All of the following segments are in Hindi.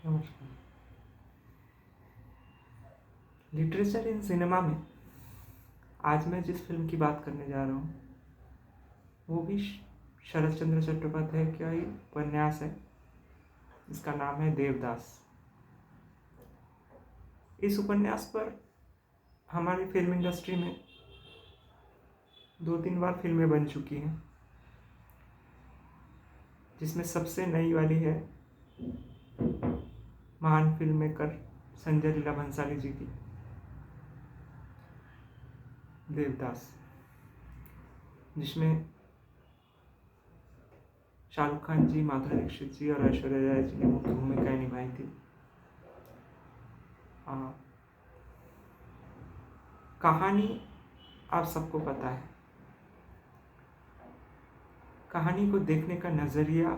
नमस्कार। लिटरेचर इन सिनेमा में आज मैं जिस फिल्म की बात करने जा रहा हूँ वो भी शरत चंद्र चट्टोपाध्याय का ही उपन्यास है। इसका नाम है देवदास। इस उपन्यास पर हमारी फिल्म इंडस्ट्री में 2-3 बार फिल्में बन चुकी हैं, जिसमें सबसे नई वाली है महान फिल्म मेकर संजय लीला भंसाली जी की देवदास, जिसमें शाहरुख खान जी, माधुरी दीक्षित जी और ऐश्वर्या राय जी ने मुख्य भूमिकाएं निभाई थी। कहानी आप सबको पता है। कहानी को देखने का नज़रिया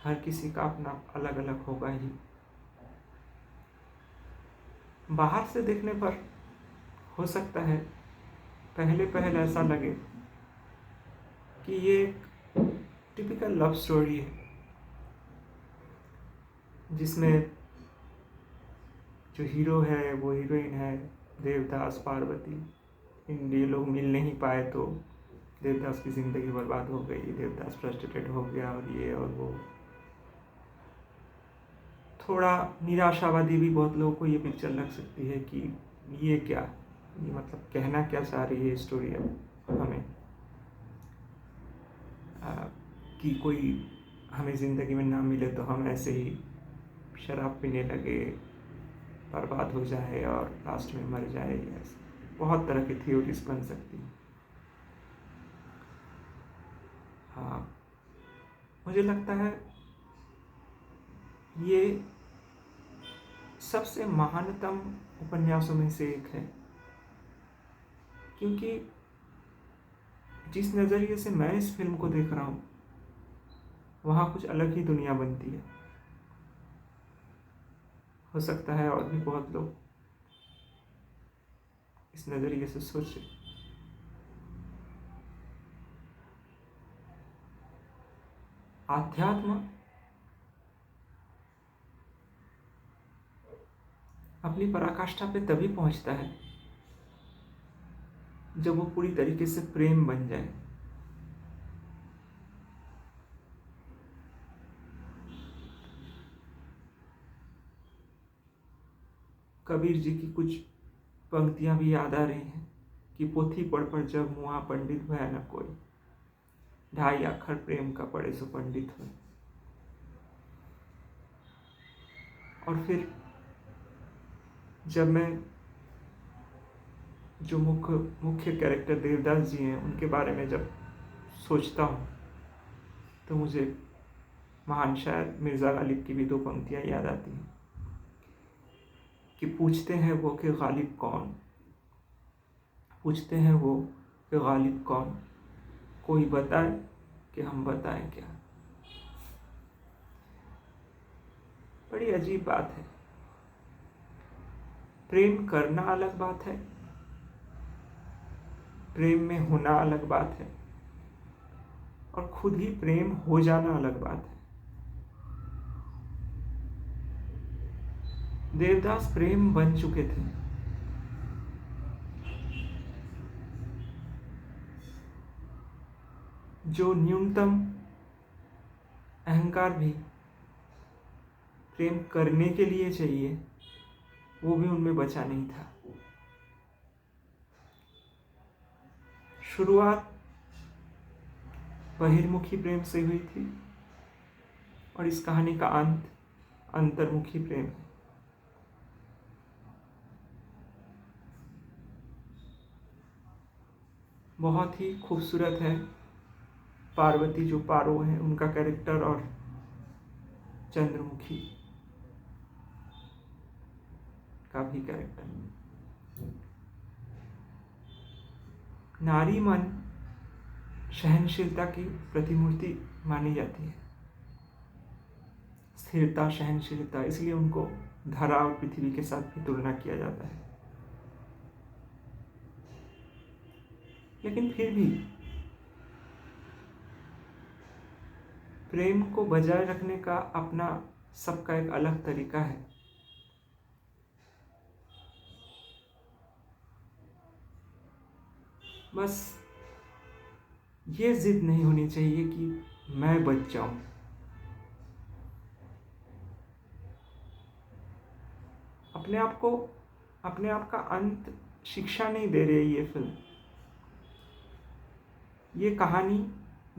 हर किसी का अपना अलग अलग होगा ही। बाहर से देखने पर हो सकता है पहले पहले ऐसा लगे कि ये एक टिपिकल लव स्टोरी है, जिसमें जो हीरो है वो हीरोइन है, देवदास पार्वती, ये लोग मिल नहीं पाए तो देवदास की ज़िंदगी बर्बाद हो गई, देवदास फ्रस्ट्रेटेड हो गया और ये और वो। थोड़ा निराशावादी भी बहुत लोगों को ये पिक्चर लग सकती है कि ये क्या, ये मतलब कहना क्या चाह रही है स्टोरी हमें, कि कोई हमें ज़िंदगी में ना मिले तो हम ऐसे ही शराब पीने लगे, बर्बाद हो जाए और लास्ट में मर जाए। ऐसे बहुत तरह की थ्योरीज बन सकती हैं। हाँ, मुझे लगता है ये सबसे महानतम उपन्यासों में से एक है, क्योंकि जिस नज़रिए से मैं इस फिल्म को देख रहा हूँ वहाँ कुछ अलग ही दुनिया बनती है। हो सकता है और भी बहुत लोग इस नज़रिए से सोचे। आध्यात्म अपनी पराकाष्ठा पे तभी पहुंचता है जब वो पूरी तरीके से प्रेम बन जाए। कबीर जी की कुछ पंक्तियां भी याद आ रही हैं कि पोथी पढ़ पर जब मुआ पंडित भया न कोई, 2.5 अक्षर प्रेम का पढ़े सो पंडित हुए। और फिर जब मैं जो मुख्य कैरेक्टर देवदास जी हैं उनके बारे में जब सोचता हूँ तो मुझे महान शायर मिर्ज़ा गालिब की भी 2 पंक्तियाँ याद आती हैं कि पूछते हैं वो कि गालिब कौन, पूछते हैं वो कि गालिब कौन, कोई बताए कि हम बताएं क्या। बड़ी अजीब बात है। प्रेम करना अलग बात है, प्रेम में होना अलग बात है, और खुद ही प्रेम हो जाना अलग बात है। देवदास प्रेम बन चुके थे। जो न्यूनतम अहंकार भी प्रेम करने के लिए चाहिए वो भी उनमें बचा नहीं था। शुरुआत बहिर्मुखी प्रेम से हुई थी और इस कहानी का अंत अंतर्मुखी प्रेम है। बहुत ही खूबसूरत है पार्वती जो पारो है उनका कैरेक्टर, और चंद्रमुखी का भी कैरेक्टर। नारी मन सहनशीलता की प्रतिमूर्ति मानी जाती है, स्थिरता, सहनशीलता, इसलिए उनको धरा और पृथ्वी के साथ भी तुलना किया जाता है। लेकिन फिर भी प्रेम को बजाय रखने का अपना सबका एक अलग तरीका है। बस ये जिद नहीं होनी चाहिए कि मैं बच जाऊं। अपने आप का अंत शिक्षा नहीं दे रही ये फिल्म। ये कहानी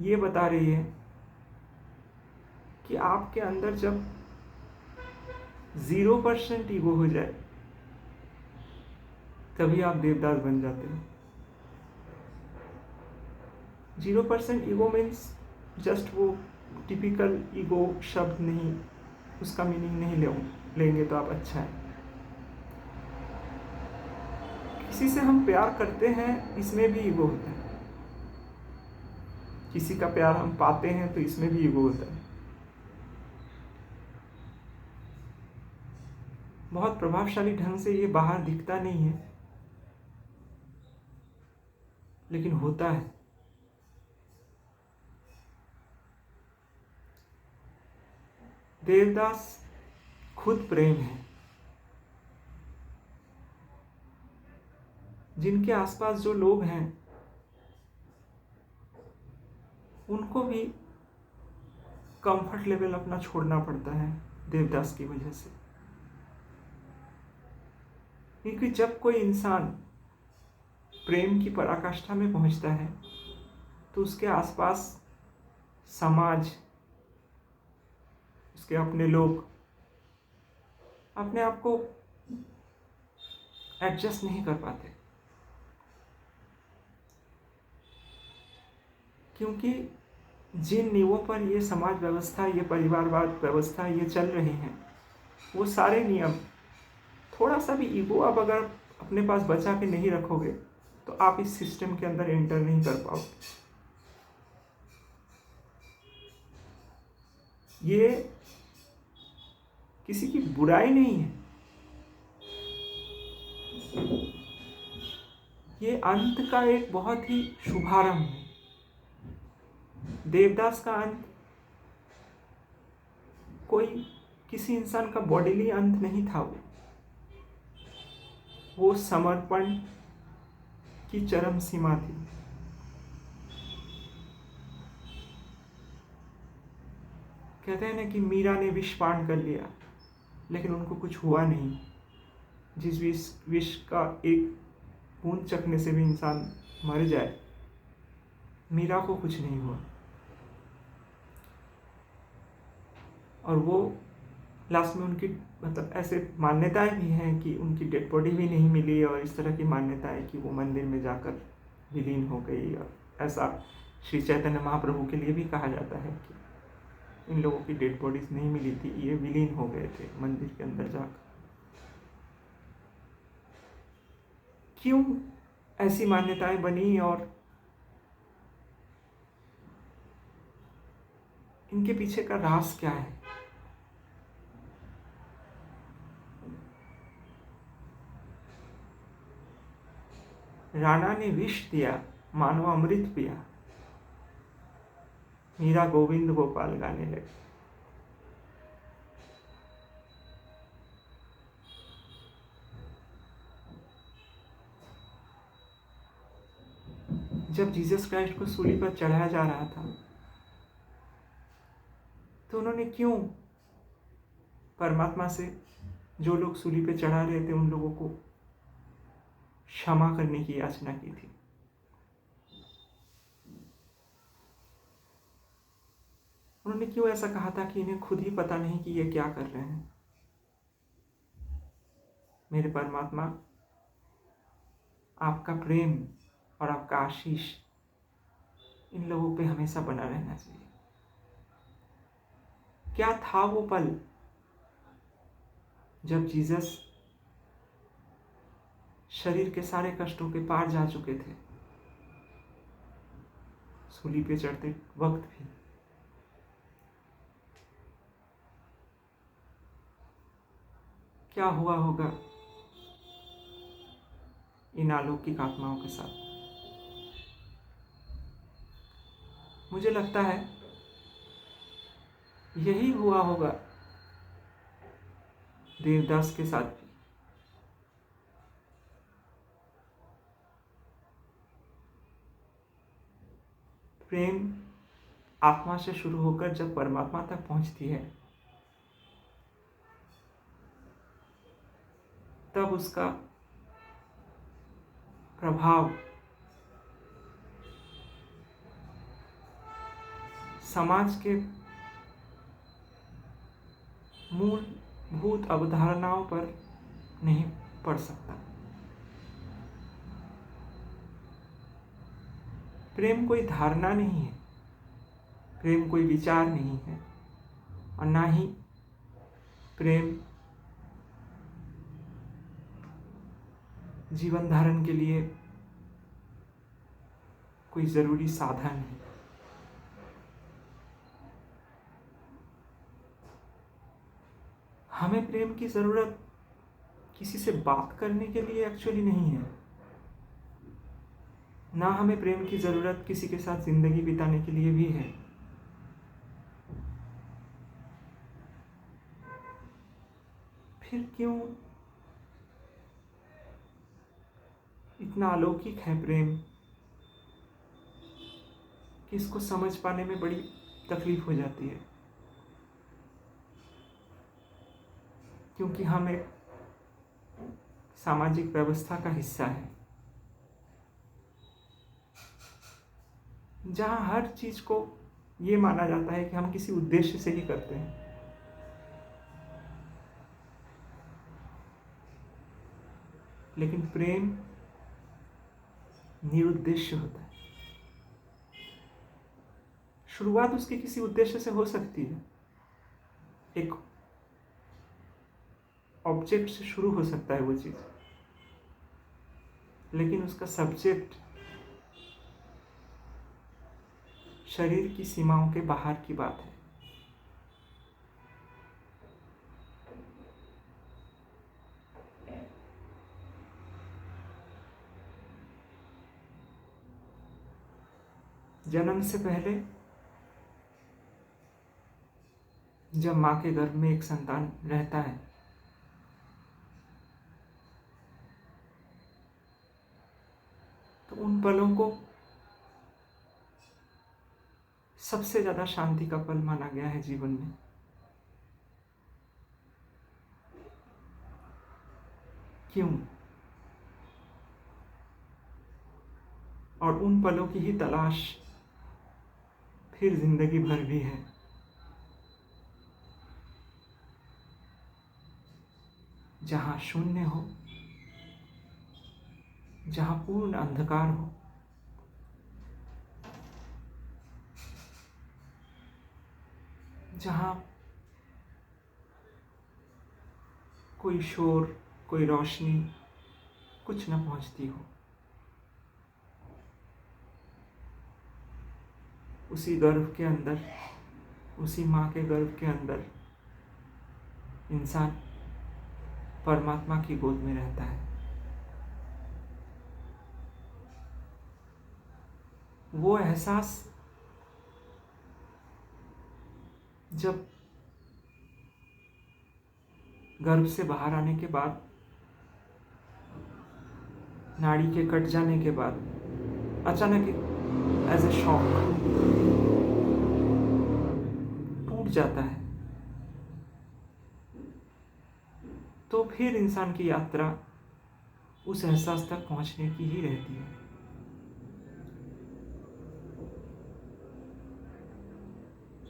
ये बता रही है कि आपके अंदर जब 0% ईगो हो जाए तभी आप देवदास बन जाते हो। 0% ईगो मीन्स जस्ट वो टिपिकल ईगो शब्द नहीं, उसका मीनिंग नहीं लेंगे तो आप अच्छा है। किसी से हम प्यार करते हैं, इसमें भी ईगो होता है। किसी का प्यार हम पाते हैं तो इसमें भी ईगो होता है। बहुत प्रभावशाली ढंग से ये बाहर दिखता नहीं है, लेकिन होता है। देवदास खुद प्रेम है। जिनके आसपास जो लोग हैं उनको भी कंफर्ट लेवल अपना छोड़ना पड़ता है देवदास की वजह से। क्योंकि जब कोई इंसान प्रेम की पराकाष्ठा में पहुंचता है तो उसके आसपास समाज, उसके अपने लोग अपने आप को एडजस्ट नहीं कर पाते, क्योंकि जिन नींवों पर ये समाज व्यवस्था, ये परिवारवाद व्यवस्था ये चल रही हैं, वो सारे नियम, थोड़ा सा भी ईगो अब अगर अपने पास बचा के नहीं रखोगे तो आप इस सिस्टम के अंदर एंटर नहीं कर पाओगे। ये किसी की बुराई नहीं है, ये अंत का एक बहुत ही शुभारंभ है। देवदास का अंत कोई किसी इंसान का बॉडीली अंत नहीं था, वो समर्पण की चरम सीमा थी। कहते हैं ना कि मीरा ने विष पान कर लिया लेकिन उनको कुछ हुआ नहीं। जिस विष का एक बूंद चखने से भी इंसान मर जाए, मीरा को कुछ नहीं हुआ। और वो लास्ट में उनकी मतलब ऐसे मान्यताएं भी हैं कि उनकी डेड बॉडी भी नहीं मिली, और इस तरह की मान्यताएं कि वो मंदिर में जाकर विलीन हो गई। और ऐसा श्री चैतन्य महाप्रभु के लिए भी कहा जाता है कि इन लोगों की डेड बॉडीज नहीं मिली थी, ये विलीन हो गए थे मंदिर के अंदर जाकर। क्यों ऐसी मान्यताएं बनी और इनके पीछे का राज क्या है? राणा ने विष दिया, मानो अमृत पिया, मीरा गोविंद गोपाल गाने लगे। जब जीसस क्राइस्ट को सूली पर चढ़ाया जा रहा था तो उन्होंने क्यों परमात्मा से जो लोग सूली पे चढ़ा रहे थे उन लोगों को क्षमा करने की याचना की थी? उन्होंने क्यों ऐसा कहा था कि इन्हें खुद ही पता नहीं कि ये क्या कर रहे हैं? मेरे परमात्मा, आपका प्रेम और आपका आशीष इन लोगों पे हमेशा बना रहना चाहिए। क्या था वो पल जब जीसस शरीर के सारे कष्टों के पार जा चुके थे, सूली पे चढ़ते वक्त भी? क्या हुआ होगा इन अलौकिक आत्माओं के साथ? मुझे लगता है यही हुआ होगा देवदास के साथ भी प्रेम आत्मा से शुरू होकर जब परमात्मा तक पहुंचती है, तब उसका प्रभाव समाज के मूलभूत अवधारणाओं पर नहीं पड़ सकता। प्रेम कोई धारणा नहीं है, प्रेम कोई विचार नहीं है, और ना ही प्रेम जीवन धारण के लिए कोई जरूरी साधन है। हमें प्रेम की जरूरत किसी से बात करने के लिए एक्चुअली नहीं है, ना हमें प्रेम की जरूरत किसी के साथ जिंदगी बिताने के लिए भी है। फिर क्यों इतना अलौकिक है प्रेम कि इसको समझ पाने में बड़ी तकलीफ हो जाती है, क्योंकि हम एक सामाजिक व्यवस्था का हिस्सा है जहां हर चीज को ये माना जाता है कि हम किसी उद्देश्य से ही करते हैं। लेकिन प्रेम निरुद्देश्य होता है। शुरुआत उसके किसी उद्देश्य से हो सकती है, एक ऑब्जेक्ट से शुरू हो सकता है वो चीज, लेकिन उसका सब्जेक्ट शरीर की सीमाओं के बाहर की बात है। जन्म से पहले जब मां के गर्भ में एक संतान रहता है, तो उन पलों को सबसे ज्यादा शांति का पल माना गया है जीवन में। क्यों? और उन पलों की ही तलाश फिर जिंदगी भर भी है। जहां शून्य हो, जहां पूर्ण अंधकार हो, जहां कोई शोर, कोई रोशनी कुछ न पहुंचती हो, उसी गर्भ के अंदर, उसी मां के गर्भ के अंदर इंसान परमात्मा की गोद में रहता है। वो एहसास जब गर्भ से बाहर आने के बाद, नाड़ी के कट जाने के बाद, अचानक एज ए शॉक टूट जाता है, तो फिर इंसान की यात्रा उस एहसास तक पहुंचने की ही रहती है।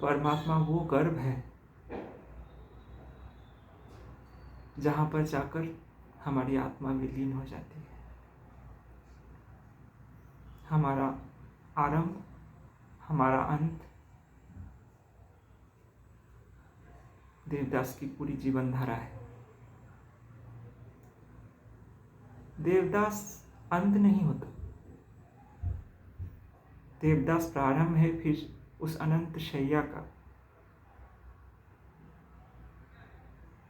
परमात्मा वो गर्भ है जहां पर जाकर हमारी आत्मा विलीन हो जाती है। हमारा आरंभ, हमारा अंत देवदास की पूरी जीवन धारा है। देवदास अंत नहीं होता, देवदास प्रारंभ है फिर उस अनंत शैया का,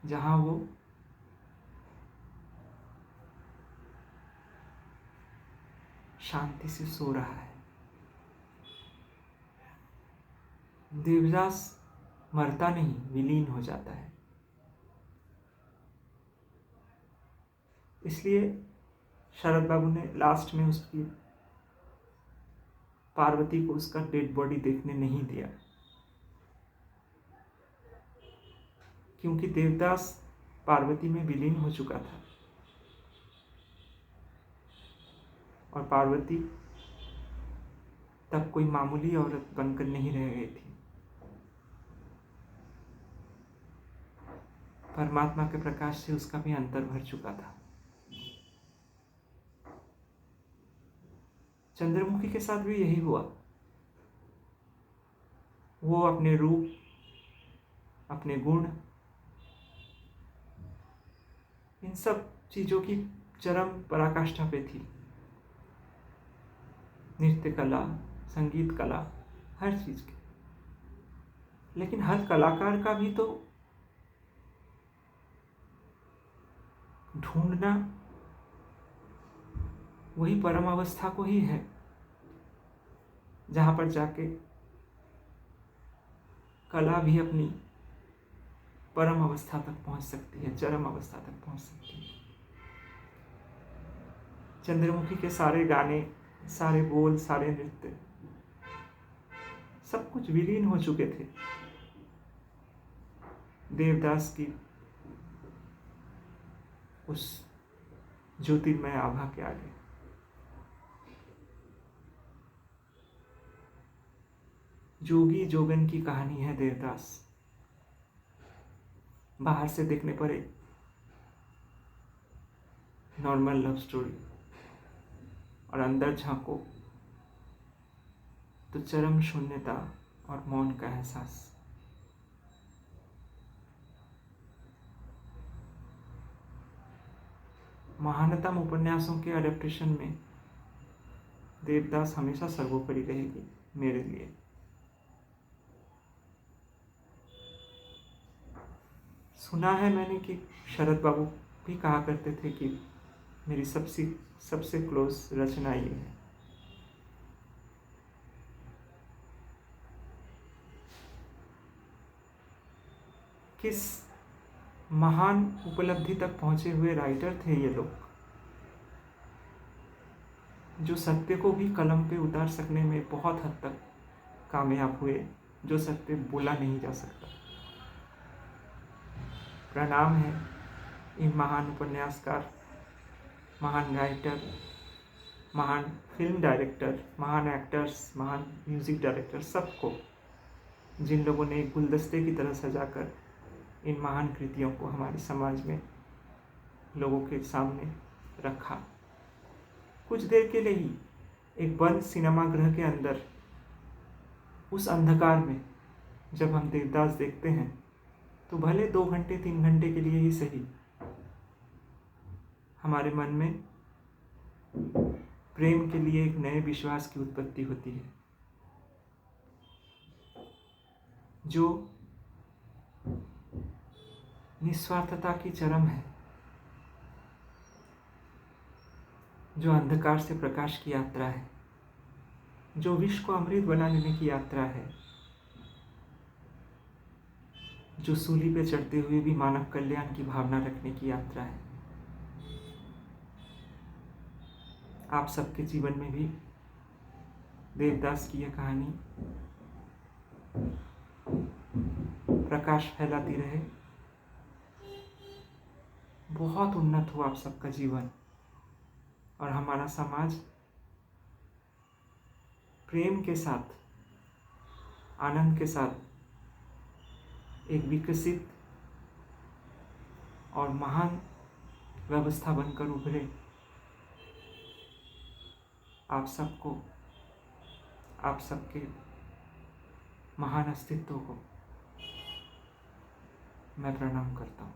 जहां वो शांति से सो रहा है। देवदास मरता नहीं, विलीन हो जाता है। इसलिए शरद बाबू ने लास्ट में उसकी पार्वती को उसका डेड बॉडी देखने नहीं दिया, क्योंकि देवदास पार्वती में विलीन हो चुका था और पार्वती तब कोई मामूली औरत बनकर नहीं रह गई थी। परमात्मा के प्रकाश से उसका भी अंतर भर चुका था। चंद्रमुखी के साथ भी यही हुआ। वो अपने रूप, अपने गुण, इन सब चीजों की चरम पराकाष्ठा पे थी। नृत्य कला, संगीत कला, हर चीज की। लेकिन हर कलाकार का भी तो ढूंढना वही परम अवस्था को ही है, जहां पर जाके कला भी अपनी परम अवस्था तक पहुंच सकती है, चरम अवस्था तक पहुंच सकती है। चंद्रमुखी के सारे गाने, सारे बोल, सारे नृत्य, सब कुछ विलीन हो चुके थे देवदास की उस ज्योतिर्मय आभा के आगे। जोगी जोगन की कहानी है देवदास। बाहर से देखने पर एक नॉर्मल लव स्टोरी, और अंदर झांको तो चरम शून्यता और मौन का एहसास। महानतम उपन्यासों के अडेप्टेशन में देवदास हमेशा सर्वोपरि रहेगी मेरे लिए। सुना है मैंने कि शरद बाबू भी कहा करते थे कि मेरी सबसे क्लोज रचना ये है। किस महान उपलब्धि तक पहुंचे हुए राइटर थे ये लोग, जो सत्य को भी कलम पे उतार सकने में बहुत हद तक कामयाब हुए, जो सत्य बोला नहीं जा सकता। प्रणाम है इन महान उपन्यासकार, महान राइटर, महान फिल्म डायरेक्टर, महान एक्टर्स, महान म्यूजिक डायरेक्टर, सबको, जिन लोगों ने गुलदस्ते की तरह सजाकर इन महान कृतियों को हमारे समाज में लोगों के सामने रखा। कुछ देर के लिए ही एक बंद सिनेमागृह के अंदर, उस अंधकार में जब हम देवदास देखते हैं, तो भले 2 घंटे 3 घंटे के लिए ही सही, हमारे मन में प्रेम के लिए एक नए विश्वास की उत्पत्ति होती है, जो निस्वार्थता की चरम है, जो अंधकार से प्रकाश की यात्रा है, जो विष को अमृत बना लेने की यात्रा है, जो सूली पे चढ़ते हुए भी मानव कल्याण की भावना रखने की यात्रा है। आप सबके जीवन में भी देवदास की यह कहानी प्रकाश फैलाती रहे। बहुत उन्नत हो आप सबका जीवन, और हमारा समाज प्रेम के साथ, आनंद के साथ एक विकसित और महान व्यवस्था बनकर उभरे। आप सबको, आप सबके महान अस्तित्व को मैं प्रणाम करता हूँ।